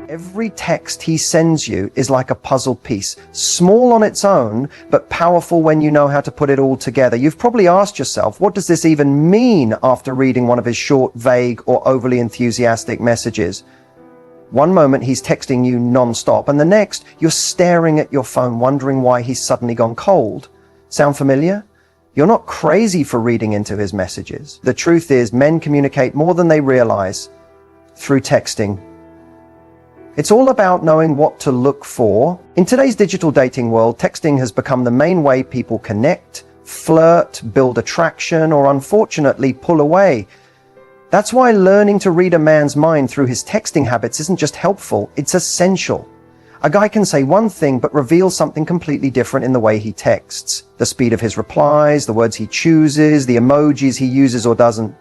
Every text he sends you is like a puzzle piece, small on its own, but powerful when you know how to put it all together. You've probably asked yourself, what does this even mean after reading one of his short, vague, or overly enthusiastic messages? One moment he's texting you non-stop, and the next you're staring at your phone wondering why he's suddenly gone cold. Sound familiar? You're not crazy for reading into his messages. The truth is, men communicate more than they realize through texting. It's all about knowing what to look for. In today's digital dating world, texting has become the main way people connect, flirt, build attraction, or unfortunately pull away. That's why learning to read a man's mind through his texting habits isn't just helpful, it's essential. A guy can say one thing but reveal something completely different in the way he texts. The speed of his replies, the words he chooses, the emojis he uses or doesn't,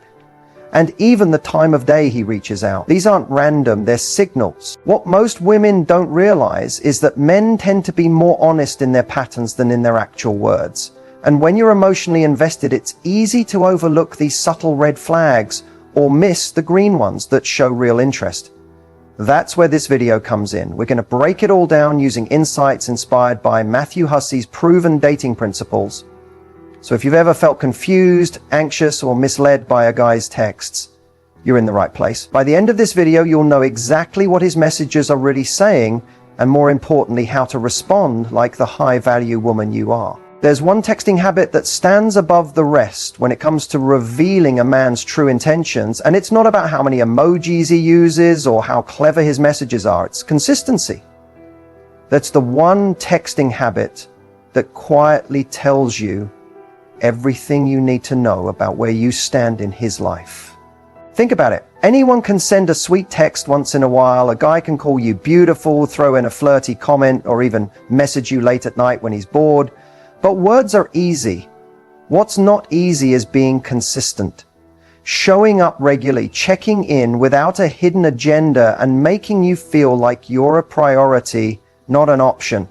and even the time of day he reaches out. These aren't random, they're signals. What most women don't realize is that men tend to be more honest in their patterns than in their actual words. And when you're emotionally invested, it's easy to overlook these subtle red flags or miss the green ones that show real interest. That's where this video comes in. We're going to break it all down using insights inspired by Matthew Hussey's proven dating principles. So if you've ever felt confused, anxious, or misled by a guy's texts, you're in the right place. By the end of this video, you'll know exactly what his messages are really saying, and more importantly, how to respond like the high-value woman you are. There's one texting habit that stands above the rest when it comes to revealing a man's true intentions, and it's not about how many emojis he uses or how clever his messages are. It's consistency. That's the one texting habit that quietly tells you everything you need to know about where you stand in his life. Think about it. Anyone can send a sweet text once in a while. A guy can call you beautiful, throw in a flirty comment, or even message you late at night when he's bored. But words are easy. What's not easy is being consistent. Showing up regularly, checking in without a hidden agenda, and making you feel like you're a priority, not an option.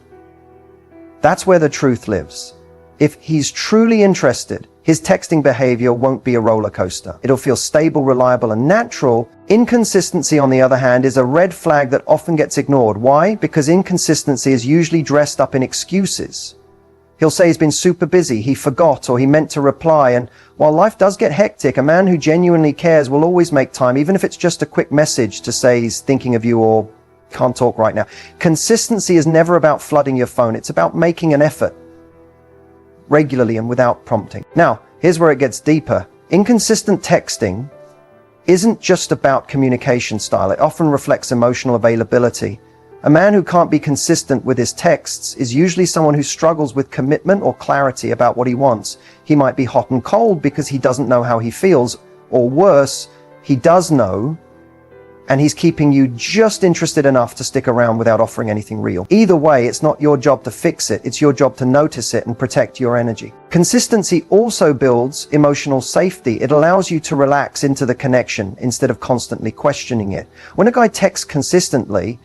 That's where the truth lives. If he's truly interested, his texting behavior won't be a roller coaster. It'll feel stable, reliable, and natural. Inconsistency, on the other hand, is a red flag that often gets ignored. Why? Because inconsistency is usually dressed up in excuses. He'll say he's been super busy, he forgot, or he meant to reply. And while life does get hectic, a man who genuinely cares will always make time, even if it's just a quick message to say he's thinking of you or can't talk right now. Consistency is never about flooding your phone. It's about making an effort regularly and without prompting. Now, here's where it gets deeper. Inconsistent texting isn't just about communication style. It often reflects emotional availability. A man who can't be consistent with his texts is usually someone who struggles with commitment or clarity about what he wants. He might be hot and cold because he doesn't know how he feels, or worse, he does know, and he's keeping you just interested enough to stick around without offering anything real. Either way, it's not your job to fix it. It's your job to notice it and protect your energy. Consistency also builds emotional safety. It allows you to relax into the connection instead of constantly questioning it. When a guy texts consistently,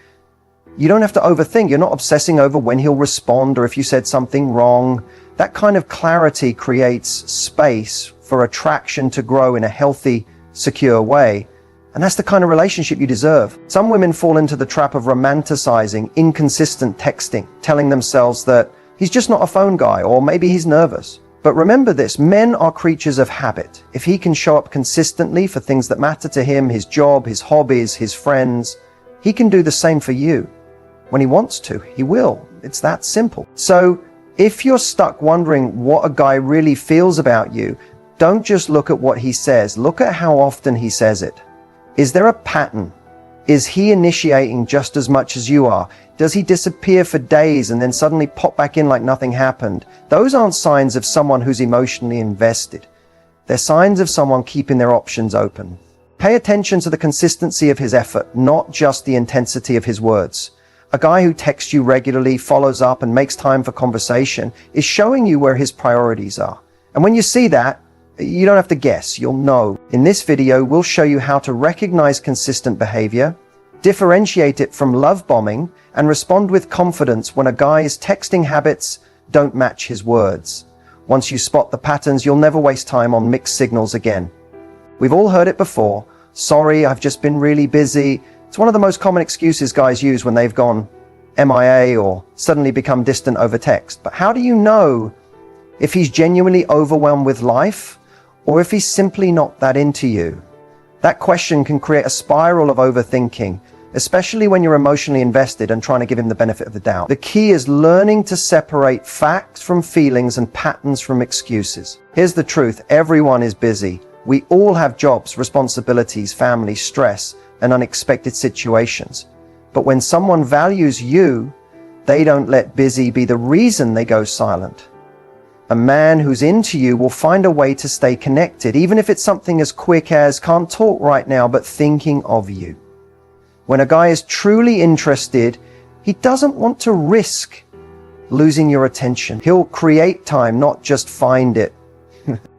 you don't have to overthink. You're not obsessing over when he'll respond or if you said something wrong. That kind of clarity creates space for attraction to grow in a healthy, secure way. And that's the kind of relationship you deserve. Some women fall into the trap of romanticizing inconsistent texting, telling themselves that he's just not a phone guy, or maybe he's nervous. But remember this, men are creatures of habit. If he can show up consistently for things that matter to him, his job, his hobbies, his friends, he can do the same for you. When he wants to, he will. It's that simple. So if you're stuck wondering what a guy really feels about you, don't just look at what he says. Look at how often he says it. Is there a pattern? Is he initiating just as much as you are? Does he disappear for days and then suddenly pop back in like nothing happened? Those aren't signs of someone who's emotionally invested. They're signs of someone keeping their options open. Pay attention to the consistency of his effort, not just the intensity of his words. A guy who texts you regularly, follows up, and makes time for conversation is showing you where his priorities are. And when you see that, you don't have to guess, you'll know. In this video, we'll show you how to recognize consistent behavior, differentiate it from love bombing, and respond with confidence when a guy's texting habits don't match his words. Once you spot the patterns, you'll never waste time on mixed signals again. We've all heard it before. Sorry, I've just been really busy. It's one of the most common excuses guys use when they've gone MIA or suddenly become distant over text. But how do you know if he's genuinely overwhelmed with life or if he's simply not that into you? That question can create a spiral of overthinking, especially when you're emotionally invested and trying to give him the benefit of the doubt. The key is learning to separate facts from feelings and patterns from excuses. Here's the truth. Everyone is busy. We all have jobs, responsibilities, family, stress, and unexpected situations. But when someone values you, they don't let busy be the reason they go silent. A man who's into you will find a way to stay connected, even if it's something as quick as can't talk right now, but thinking of you. When a guy is truly interested, he doesn't want to risk losing your attention. He'll create time, not just find it.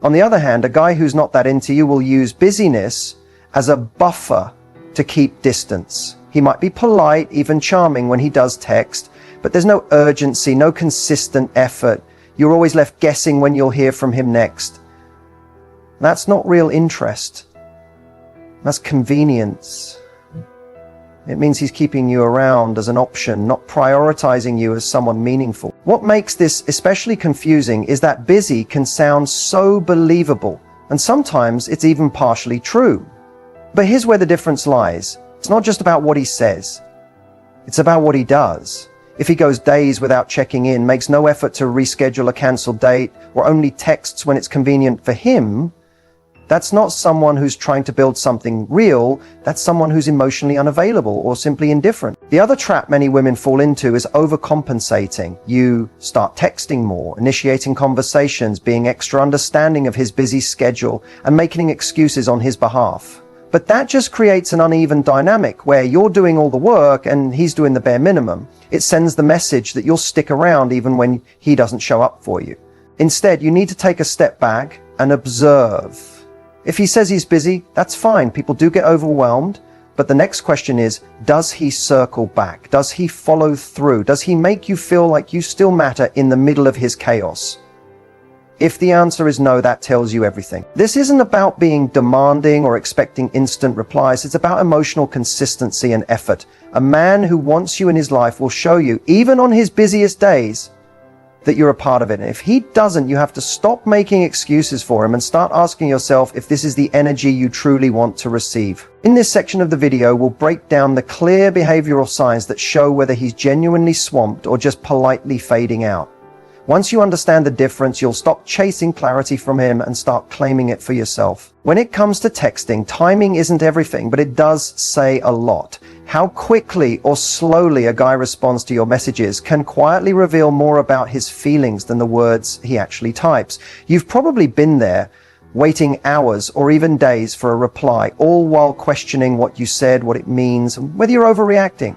On the other hand, a guy who's not that into you will use busyness as a buffer to keep distance. He might be polite, even charming when he does text, but there's no urgency, no consistent effort. You're always left guessing when you'll hear from him next. That's not real interest. That's convenience. It means he's keeping you around as an option, not prioritizing you as someone meaningful. What makes this especially confusing is that busy can sound so believable, and sometimes it's even partially true. But here's where the difference lies. It's not just about what he says. It's about what he does. If he goes days without checking in, makes no effort to reschedule a cancelled date, or only texts when it's convenient for him, that's not someone who's trying to build something real. That's someone who's emotionally unavailable or simply indifferent. The other trap many women fall into is overcompensating. You start texting more, initiating conversations, being extra understanding of his busy schedule, and making excuses on his behalf. But that just creates an uneven dynamic where you're doing all the work and he's doing the bare minimum. It sends the message that you'll stick around even when he doesn't show up for you. Instead, you need to take a step back and observe. If he says he's busy, that's fine. People do get overwhelmed. But the next question is, does he circle back? Does he follow through? Does he make you feel like you still matter in the middle of his chaos? If the answer is no, that tells you everything. This isn't about being demanding or expecting instant replies. It's about emotional consistency and effort. A man who wants you in his life will show you, even on his busiest days, that you're a part of it. And if he doesn't, you have to stop making excuses for him and start asking yourself if this is the energy you truly want to receive. In this section of the video, we'll break down the clear behavioral signs that show whether he's genuinely swamped or just politely fading out. Once you understand the difference, you'll stop chasing clarity from him and start claiming it for yourself. When it comes to texting, timing isn't everything, but it does say a lot. How quickly or slowly a guy responds to your messages can quietly reveal more about his feelings than the words he actually types. You've probably been there, waiting hours or even days for a reply, all while questioning what you said, what it means, and whether you're overreacting.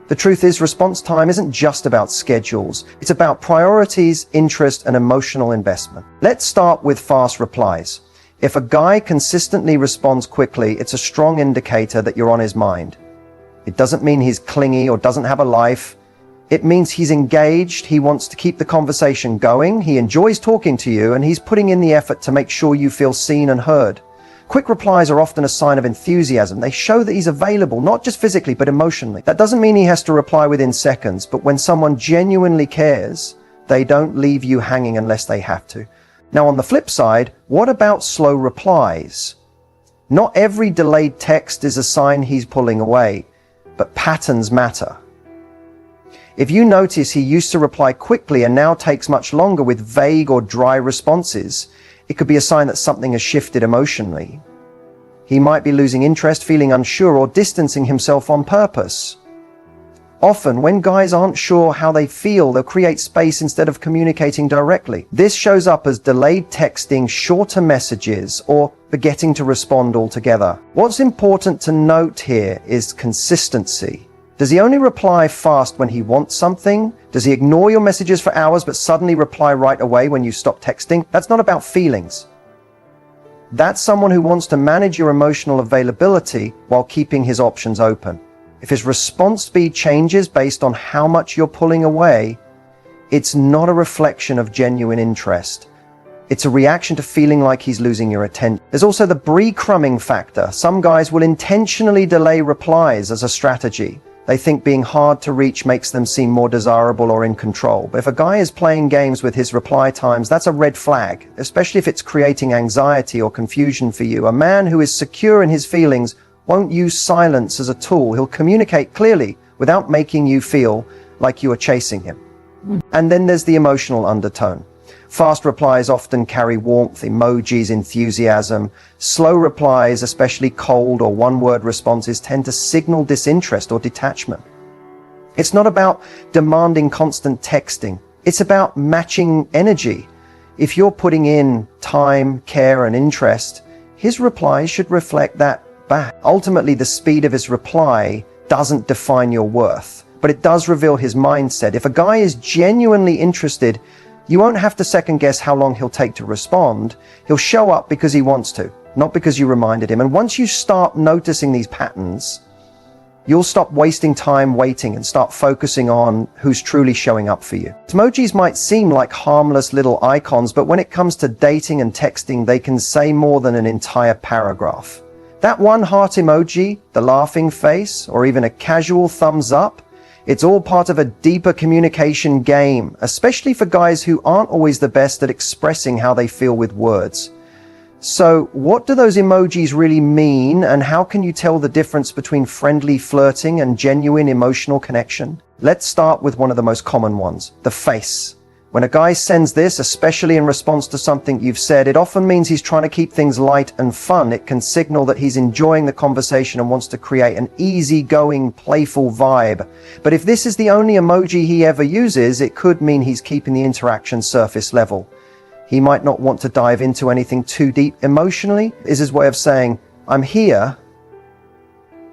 The truth is, response time isn't just about schedules. It's about priorities, interest, and emotional investment. Let's start with fast replies. If a guy consistently responds quickly, it's a strong indicator that you're on his mind. It doesn't mean he's clingy or doesn't have a life. It means he's engaged, he wants to keep the conversation going, he enjoys talking to you, and he's putting in the effort to make sure you feel seen and heard. Quick replies are often a sign of enthusiasm. They show that he's available, not just physically, but emotionally. That doesn't mean he has to reply within seconds, but when someone genuinely cares, they don't leave you hanging unless they have to. Now, on the flip side, what about slow replies? Not every delayed text is a sign he's pulling away, but patterns matter. If you notice he used to reply quickly and now takes much longer with vague or dry responses, it could be a sign that something has shifted emotionally. He might be losing interest, feeling unsure, or distancing himself on purpose. Often, when guys aren't sure how they feel, they'll create space instead of communicating directly. This shows up as delayed texting, shorter messages, or forgetting to respond altogether. What's important to note here is consistency. Does he only reply fast when he wants something? Does he ignore your messages for hours but suddenly reply right away when you stop texting? That's not about feelings. That's someone who wants to manage your emotional availability while keeping his options open. If his response speed changes based on how much you're pulling away, it's not a reflection of genuine interest. It's a reaction to feeling like he's losing your attention. There's also the breadcrumbing factor. Some guys will intentionally delay replies as a strategy. They think being hard to reach makes them seem more desirable or in control. But if a guy is playing games with his reply times, that's a red flag, especially if it's creating anxiety or confusion for you. A man who is secure in his feelings won't use silence as a tool. He'll communicate clearly without making you feel like you are chasing him. And then there's the emotional undertone. Fast replies often carry warmth, emojis, enthusiasm. Slow replies, especially cold or one-word responses, tend to signal disinterest or detachment. It's not about demanding constant texting. It's about matching energy. If you're putting in time, care, and interest, his replies should reflect that back. Ultimately, the speed of his reply doesn't define your worth, but it does reveal his mindset. If a guy is genuinely interested, you won't have to second guess how long he'll take to respond. He'll show up because he wants to, not because you reminded him. And once you start noticing these patterns, you'll stop wasting time waiting and start focusing on who's truly showing up for you. Emojis might seem like harmless little icons, but when it comes to dating and texting, they can say more than an entire paragraph. That one heart emoji, the laughing face, or even a casual thumbs up, it's all part of a deeper communication game, especially for guys who aren't always the best at expressing how they feel with words. So what do those emojis really mean, and how can you tell the difference between friendly flirting and genuine emotional connection? Let's start with one of the most common ones, the face. When a guy sends this, especially in response to something you've said, it often means he's trying to keep things light and fun. It can signal that he's enjoying the conversation and wants to create an easygoing, playful vibe. But if this is the only emoji he ever uses, it could mean he's keeping the interaction surface level. He might not want to dive into anything too deep emotionally. Is his way of saying, I'm here,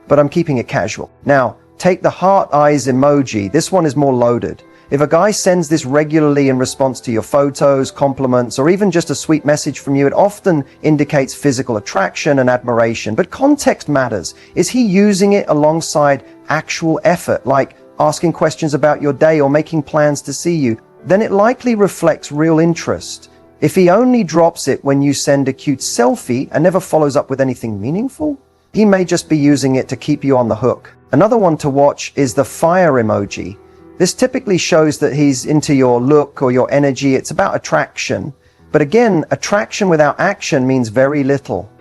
but I'm keeping it casual. Now, take the heart eyes emoji. This one is more loaded. If a guy sends this regularly in response to your photos, compliments, or even just a sweet message from you, it often indicates physical attraction and admiration. But context matters. Is he using it alongside actual effort, like asking questions about your day or making plans to see you? Then it likely reflects real interest. If he only drops it when you send a cute selfie and never follows up with anything meaningful, he may just be using it to keep you on the hook. Another one to watch is the fire emoji. This typically shows that he's into your look or your energy. It's about attraction. But again, attraction without action means very little.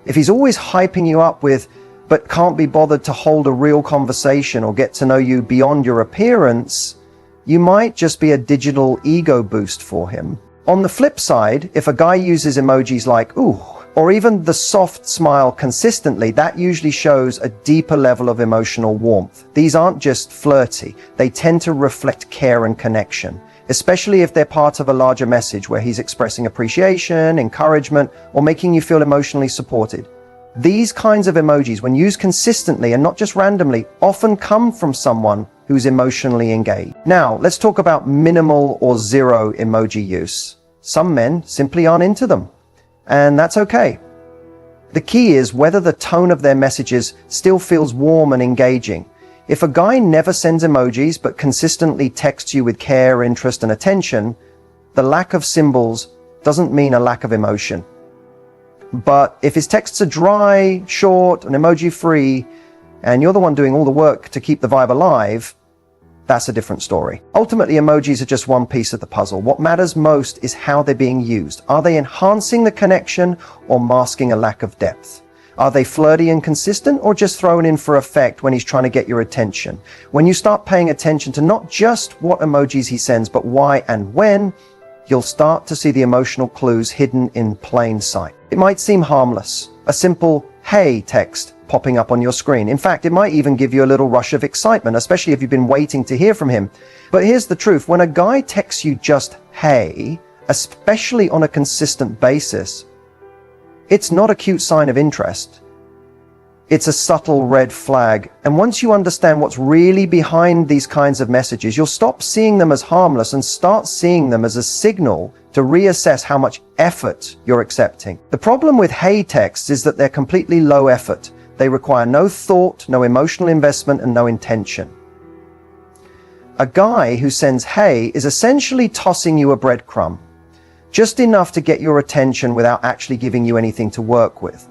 If he's always hyping you up with, but can't be bothered to hold a real conversation or get to know you beyond your appearance, you might just be a digital ego boost for him. On the flip side, if a guy uses emojis like, ooh, or even the soft smile consistently, that usually shows a deeper level of emotional warmth. These aren't just flirty. They tend to reflect care and connection, especially if they're part of a larger message where he's expressing appreciation, encouragement, or making you feel emotionally supported. These kinds of emojis, when used consistently and not just randomly, often come from someone who's emotionally engaged. Now, let's talk about minimal or zero emoji use. Some men simply aren't into them. And that's okay. The key is whether the tone of their messages still feels warm and engaging. If a guy never sends emojis but consistently texts you with care, interest, and attention, the lack of symbols doesn't mean a lack of emotion. But if his texts are dry, short, and emoji-free, and you're the one doing all the work to keep the vibe alive, that's a different story. Ultimately, emojis are just one piece of the puzzle. What matters most is how they're being used. Are they enhancing the connection or masking a lack of depth? Are they flirty and consistent or just thrown in for effect when he's trying to get your attention? When you start paying attention to not just what emojis he sends, but why and when, you'll start to see the emotional clues hidden in plain sight. It might seem harmless, a simple "hey" text popping up on your screen. In fact, it might even give you a little rush of excitement, especially if you've been waiting to hear from him. But here's the truth. When a guy texts you just "hey," especially on a consistent basis, it's not a cute sign of interest. It's a subtle red flag. And once you understand what's really behind these kinds of messages, you'll stop seeing them as harmless and start seeing them as a signal to reassess how much effort you're accepting. The problem with "hey" texts is that they're completely low effort. They require no thought, no emotional investment, and no intention. A guy who sends "hey" is essentially tossing you a breadcrumb. just enough to get your attention without actually giving you anything to work with.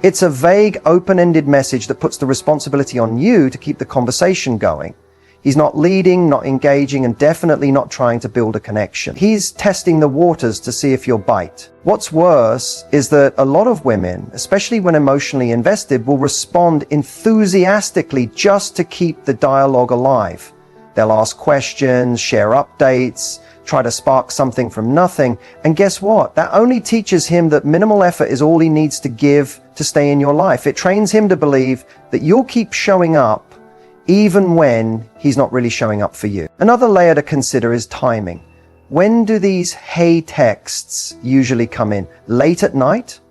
It's a vague, open-ended message that puts the responsibility on you to keep the conversation going. He's not leading, not engaging, and definitely not trying to build a connection. He's testing the waters to see if you'll bite. What's worse is that a lot of women, especially when emotionally invested, will respond enthusiastically just to keep the dialogue alive. They'll ask questions, share updates, try to spark something from nothing. And guess what? That only teaches him that minimal effort is all he needs to give to stay in your life. It trains him to believe that you'll keep showing up even when he's not really showing up for you. Another layer to consider is timing. When do these hey texts usually come in? Late at night?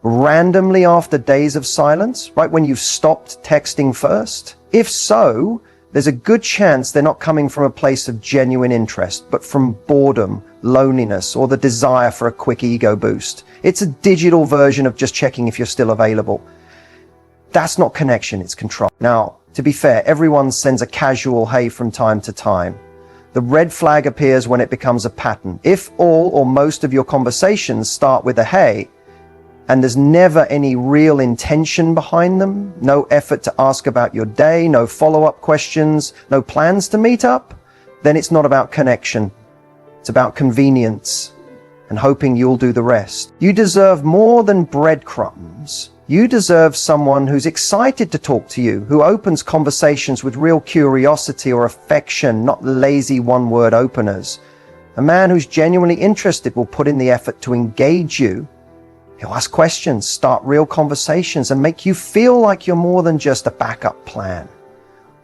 Randomly after days of silence? Right when you've stopped texting first? If so, there's a good chance they're not coming from a place of genuine interest, but from boredom, loneliness, or the desire for a quick ego boost. It's a digital version of just checking if you're still available. That's not connection, it's control. Now, to be fair, everyone sends a casual hey from time to time. The red flag appears when it becomes a pattern. If all or most of your conversations start with a hey, and there's never any real intention behind them, no effort to ask about your day, no follow-up questions, no plans to meet up, then it's not about connection. It's about convenience and hoping you'll do the rest. You deserve more than breadcrumbs. You deserve someone who's excited to talk to you, who opens conversations with real curiosity or affection, not lazy one-word openers. A man who's genuinely interested will put in the effort to engage you. He'll ask questions, start real conversations, and make you feel like you're more than just a backup plan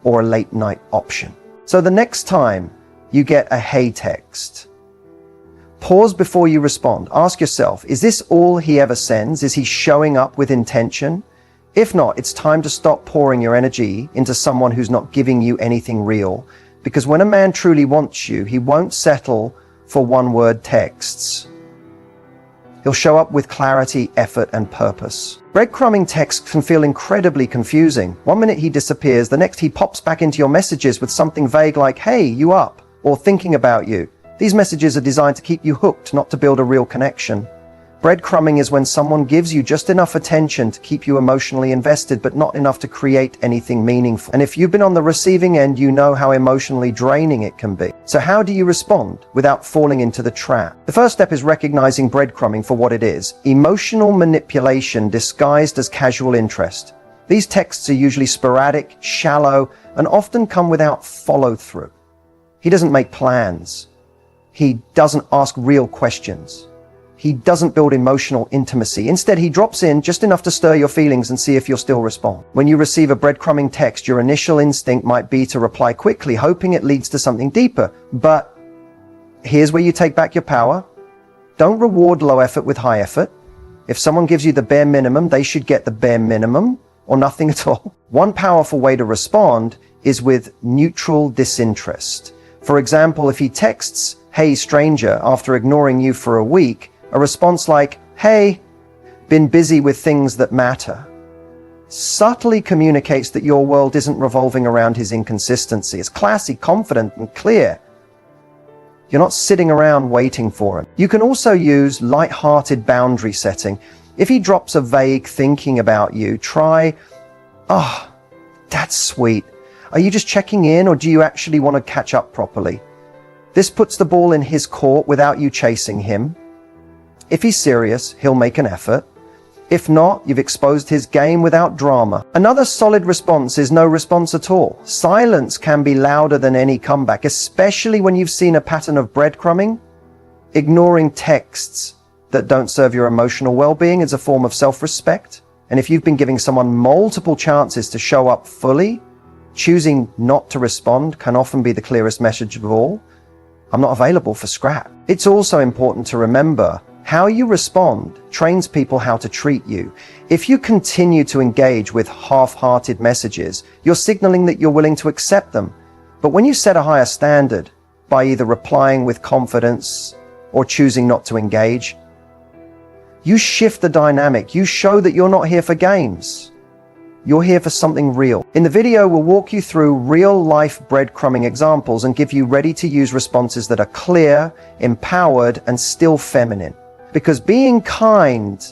or a late night option. So the next time you get a hey text, pause before you respond. Ask yourself, is this all he ever sends? Is he showing up with intention? If not, it's time to stop pouring your energy into someone who's not giving you anything real. Because when a man truly wants you, he won't settle for one-word texts. He'll show up with clarity, effort, and purpose. Breadcrumbing texts can feel incredibly confusing. One minute he disappears, the next he pops back into your messages with something vague like, hey, you up? Or thinking about you. These messages are designed to keep you hooked, not to build a real connection. Breadcrumbing is when someone gives you just enough attention to keep you emotionally invested, but not enough to create anything meaningful. And if you've been on the receiving end, you know how emotionally draining it can be. So how do you respond without falling into the trap? The first step is recognizing breadcrumbing for what it is: emotional manipulation disguised as casual interest. These texts are usually sporadic, shallow, and often come without follow-through. He doesn't make plans. He doesn't ask real questions. He doesn't build emotional intimacy. Instead, he drops in just enough to stir your feelings and see if you'll still respond. When you receive a breadcrumbing text, your initial instinct might be to reply quickly, hoping it leads to something deeper. But here's where you take back your power. Don't reward low effort with high effort. If someone gives you the bare minimum, they should get the bare minimum or nothing at all. One powerful way to respond is with neutral disinterest. For example, if he texts, hey stranger, after ignoring you for a week, a response like, hey, been busy with things that matter, subtly communicates that your world isn't revolving around his inconsistency. It's classy, confident, and clear. You're not sitting around waiting for him. You can also use light-hearted boundary setting. If he drops a vague thinking about you, try, oh, that's sweet. Are you just checking in, or do you actually want to catch up properly? This puts the ball in his court without you chasing him. If he's serious, he'll make an effort. If not, you've exposed his game without drama. Another solid response is no response at all. Silence can be louder than any comeback, especially when you've seen a pattern of breadcrumbing. Ignoring texts that don't serve your emotional well-being is a form of self-respect. And if you've been giving someone multiple chances to show up fully, choosing not to respond can often be the clearest message of all. I'm not available for scrap. It's also important to remember how you respond trains people how to treat you. If you continue to engage with half-hearted messages, you're signaling that you're willing to accept them. But when you set a higher standard by either replying with confidence or choosing not to engage, you shift the dynamic. You show that you're not here for games. You're here for something real. In the video, we'll walk you through real-life breadcrumbing examples and give you ready-to-use responses that are clear, empowered, and still feminine. Because being kind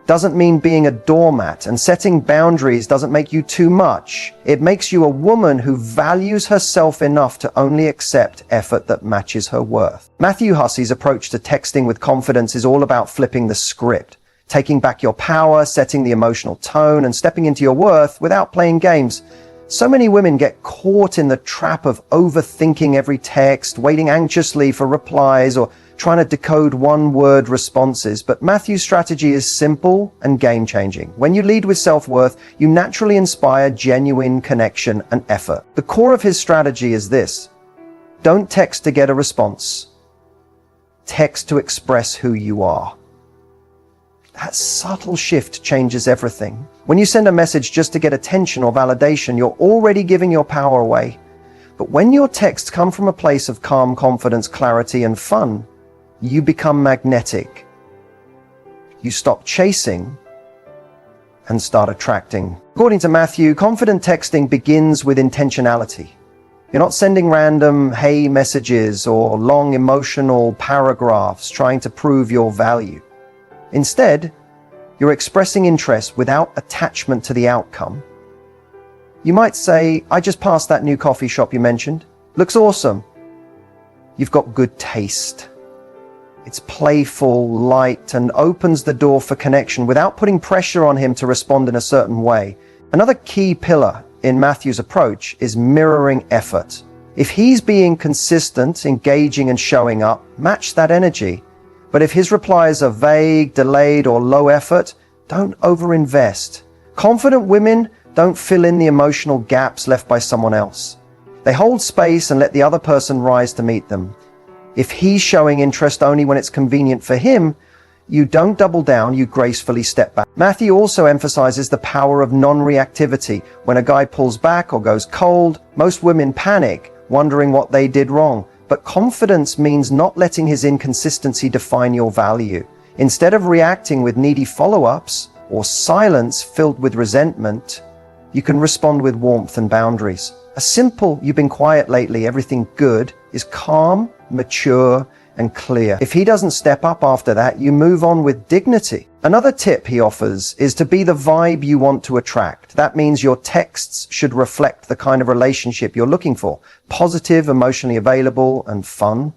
doesn't mean being a doormat, and setting boundaries doesn't make you too much. It makes you a woman who values herself enough to only accept effort that matches her worth. Matthew Hussey's approach to texting with confidence is all about flipping the script, taking back your power, setting the emotional tone, and stepping into your worth without playing games. So many women get caught in the trap of overthinking every text, waiting anxiously for replies, or trying to decode one-word responses. But Matthew's strategy is simple and game-changing. When you lead with self-worth, you naturally inspire genuine connection and effort. The core of his strategy is this: don't text to get a response. Text to express who you are. That subtle shift changes everything. When you send a message just to get attention or validation, you're already giving your power away. But when your texts come from a place of calm confidence, clarity, and fun, you become magnetic. You stop chasing and start attracting. According to Matthew, confident texting begins with intentionality. You're not sending random hey messages or long emotional paragraphs trying to prove your value. Instead, you're expressing interest without attachment to the outcome. You might say, I just passed that new coffee shop you mentioned. Looks awesome. You've got good taste. It's playful, light, and opens the door for connection without putting pressure on him to respond in a certain way. Another key pillar in Matthew's approach is mirroring effort. If he's being consistent, engaging, and showing up, match that energy. But if his replies are vague, delayed, or low effort, don't overinvest. Confident women don't fill in the emotional gaps left by someone else. They hold space and let the other person rise to meet them. If he's showing interest only when it's convenient for him, you don't double down, you gracefully step back. Matthew also emphasizes the power of non-reactivity. When a guy pulls back or goes cold, most women panic, wondering what they did wrong. But confidence means not letting his inconsistency define your value. Instead of reacting with needy follow-ups or silence filled with resentment, you can respond with warmth and boundaries. A simple, you've been quiet lately, everything good, is calm, mature, and clear. If he doesn't step up after that, you move on with dignity. Another tip he offers is to be the vibe you want to attract. That means your texts should reflect the kind of relationship you're looking for. Positive, emotionally available, and fun.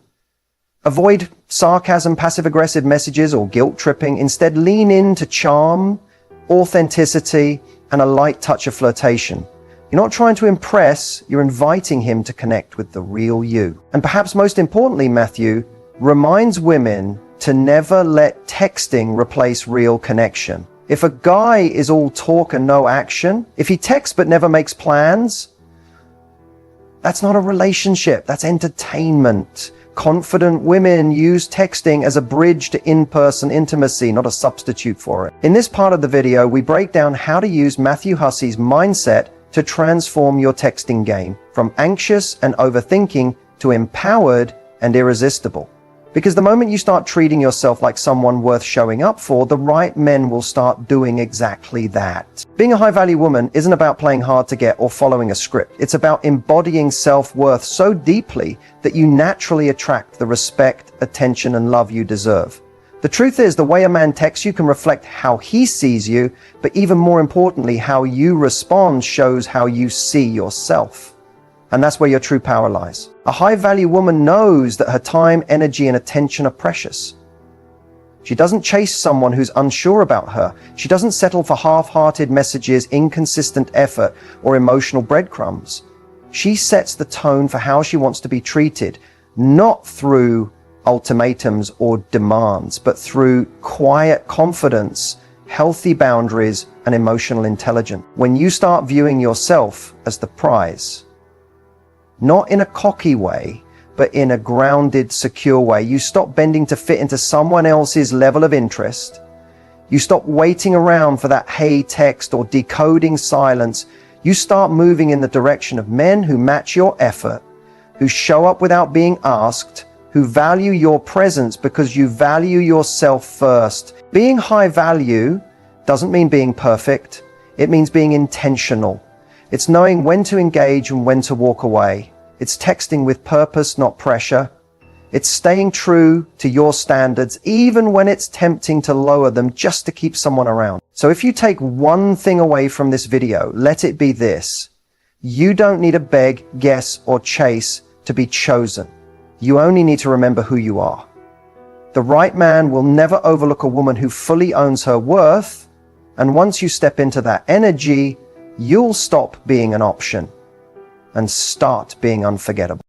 Avoid sarcasm, passive-aggressive messages, or guilt-tripping. Instead, lean into charm, authenticity, and a light touch of flirtation. You're not trying to impress, you're inviting him to connect with the real you. And perhaps most importantly, Matthew reminds women to never let texting replace real connection. If a guy is all talk and no action, if he texts but never makes plans, that's not a relationship, that's entertainment. Confident women use texting as a bridge to in-person intimacy, not a substitute for it. In this part of the video, we break down how to use Matthew Hussey's mindset to transform your texting game from anxious and overthinking to empowered and irresistible. Because the moment you start treating yourself like someone worth showing up for, the right men will start doing exactly that. Being a high-value woman isn't about playing hard to get or following a script. It's about embodying self-worth so deeply that you naturally attract the respect, attention, and love you deserve. The truth is, the way a man texts you can reflect how he sees you, but even more importantly, how you respond shows how you see yourself. And that's where your true power lies. A high-value woman knows that her time, energy, and attention are precious. She doesn't chase someone who's unsure about her. She doesn't settle for half-hearted messages, inconsistent effort, or emotional breadcrumbs. She sets the tone for how she wants to be treated, not through ultimatums or demands, but through quiet confidence, healthy boundaries, and emotional intelligence. When you start viewing yourself as the prize, not in a cocky way, but in a grounded, secure way, you stop bending to fit into someone else's level of interest. You stop waiting around for that hey text or decoding silence. You start moving in the direction of men who match your effort, who show up without being asked, who value your presence because you value yourself first. Being high value doesn't mean being perfect. It means being intentional. It's knowing when to engage and when to walk away. It's texting with purpose, not pressure. It's staying true to your standards, even when it's tempting to lower them just to keep someone around. So if you take one thing away from this video, let it be this. You don't need to beg, guess, or chase to be chosen. You only need to remember who you are. The right man will never overlook a woman who fully owns her worth, and once you step into that energy, you'll stop being an option and start being unforgettable.